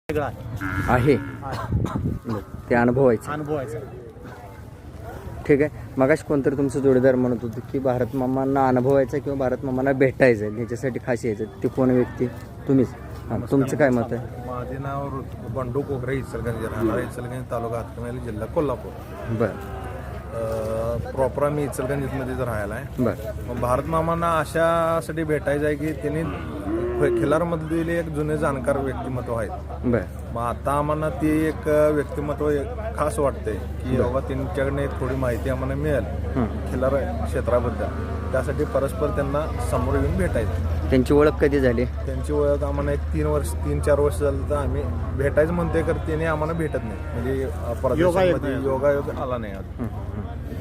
वेगळा आहे आहे. ते अनुभवायचं. अनुभवायचा. ठीक आहे. मगाशी कोणतरी तुमचं जोडीदार म्हणत होतं की भारत मामांना अनुभवायचं किंवा भारत मामांना भेटायचं ह्याच्यासाठी खास यायचं. ते कोण व्यक्ती? तुम्हीच. हां, तुमचं काय मत आहे? माझे नाव बंडू कोकरे, इचलकरंजी, राहणार इचलकरंजी तालुका हातकणंगले, जिल्हा कोल्हापूर. बरं प्रॉपर आम्ही इचलकरंजीमध्ये राहायला आहे. बरं मग भारत मामांना अशासाठी भेटायचं आहे की त्यांनी खिलारमधील एक जुने जाणकार व्यक्तिमत्व आहेत. बरं मग आता आम्हाला ती एक व्यक्तिमत्व खास वाटते की बाबा त्यांच्याकडनं एक थोडी माहिती आम्हाला मिळेल खिलार क्षेत्राबद्दल. त्यासाठी परस्पर त्यांना समोर येऊन भेटायचं. त्यांची ओळख कधी झाली? त्यांची ओळख आम्हाला एक 3-4 वर्ष झालं तर आम्ही भेटायचं म्हणतोय तर त्याने आम्हाला भेटत नाही. म्हणजे परदेशामध्ये योगायोग आला नाही अजून.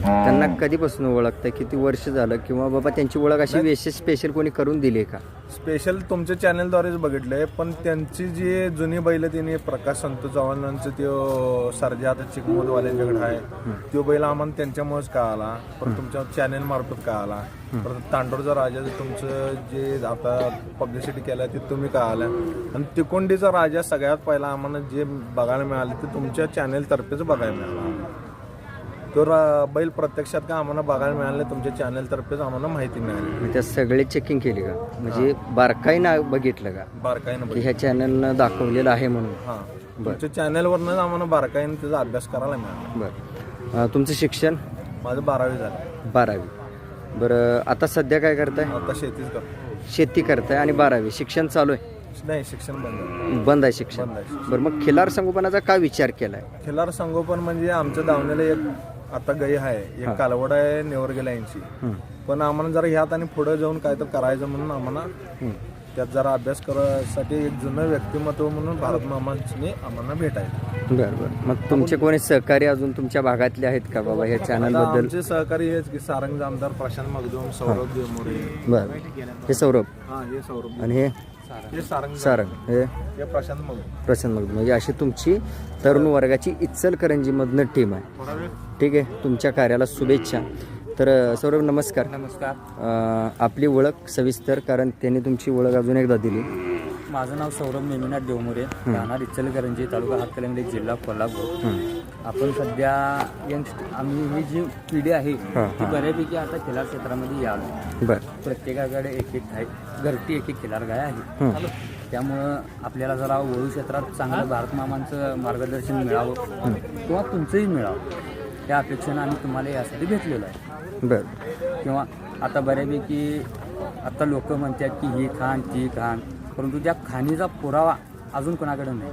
त्यांना कधीपासून ओळखताय? किती वर्ष झालं? किंवा बाबा त्यांची ओळख अशी विशेष स्पेशल कोणी करून दिली का? स्पेशल तुमच्या चॅनलद्वारेच बघितलंय. पण त्यांची जी जुनी बैल त्यांनी प्रकाश संत चव्हाणांचं तो सर्जा आता चिकमोदवाल्यांच्याकडे आहे. तो बैल आम्हाला त्यांच्यामुळेच कळाला. परत तुमच्या चॅनल मार्फत कळाला. परत तांडोरचा राजा तुमचं जे आता पब्लिसिटी केलं ते तुम्ही कळालं. आणि तिकोंडीचा राजा सगळ्यात पहिला आम्हाला जे बघायला मिळालं ते तुमच्या चॅनलतर्फेच बघायला मिळाला. तो बैल प्रत्यक्षात का आम्हाला बघायला मिळालं तुमच्या चॅनलतर्फेच आम्हाला माहिती मिळाली. त्या सगळे चेकिंग केली का? म्हणजे बारकाईनं बघितलं का बारकाईनं की ह्या चॅनलनं दाखवलेलं आहे म्हणून? हां, तुमच्या चॅनलवरनं आम्हाला बारकाईनं त्याचा अभ्यास करायला मिळाला. बरं. तुमचं शिक्षण? माझं 12वी झालं. 12वी. बरं, आता सध्या काय करताय? आता शेतीच करतो. शेती करताय आणि 12वी शिक्षण चालू आहे? नाही, शिक्षण बंद. बंद आहे शिक्षण. बंद आहे. बरं, मग खिलार संगोपनाचा काय विचार केलाय? खिलार संगोपन म्हणजे आमच्या दावणीला एक आता गाई आहे, एक कालवड आहे नेवरगेला यांची. पण आम्हाला जरा ह्यात आणि पुढे जाऊन काय तर करायचं म्हणून आम्हाला त्यात जरा अभ्यास करायसाठी एक जुनं व्यक्तिमत्व म्हणून भारत मामांनी आम्हाला भेटायचं. बरं बरं. मग तुमचे कोणी सहकारी अजून तुमच्या भागातले आहेत का बाबा ह्या चॅनल बद्दल? आमचे सहकारी हेच की सारंग आमदार प्रशांत मगदूम, सौरभ देवमोरे. बरं, हे सौरभ हा, हे सौरभ आणि हे सारंग, हे प्रशांत मगदूम. प्रसन्न मग म्हणजे अशी तुमची तरुण वर्गाची इचलकरंजीमधनं टीम आहे. ठीक आहे. तुमच्या कार्याला शुभेच्छा. तर सौरभ नमस्कार. नमस्कार. आपली ओळख सविस्तर, कारण त्यांनी तुमची ओळख अजून एकदा दिली. माझं नाव सौरभ नेमिनाथ देवमोरे, राहणार इचलकरंजी, तालुका हातकणंगले, जिल्हा कोल्हापूर. आपण सध्या आम्ही ही जी पिढी आहे ती बऱ्यापैकी आता खिलार क्षेत्रामध्ये यावं. बरं. प्रत्येकाकडे एक आहे, घरटी एक खिलार गाय आहे. त्यामुळं आपल्याला जरा वळू क्षेत्रात चांगलं भारत मामांचं मार्गदर्शन मिळावं किंवा तुमचंही मिळावं या अपेक्षेनं आम्ही तुम्हाला यासाठी भेटलेलो आहे. बरं. किंवा आता बऱ्यापैकी आता लोक म्हणतात की ही खाण ती खाण, परंतु त्या खाणीचा पुरावा अजून कोणाकडे नाही.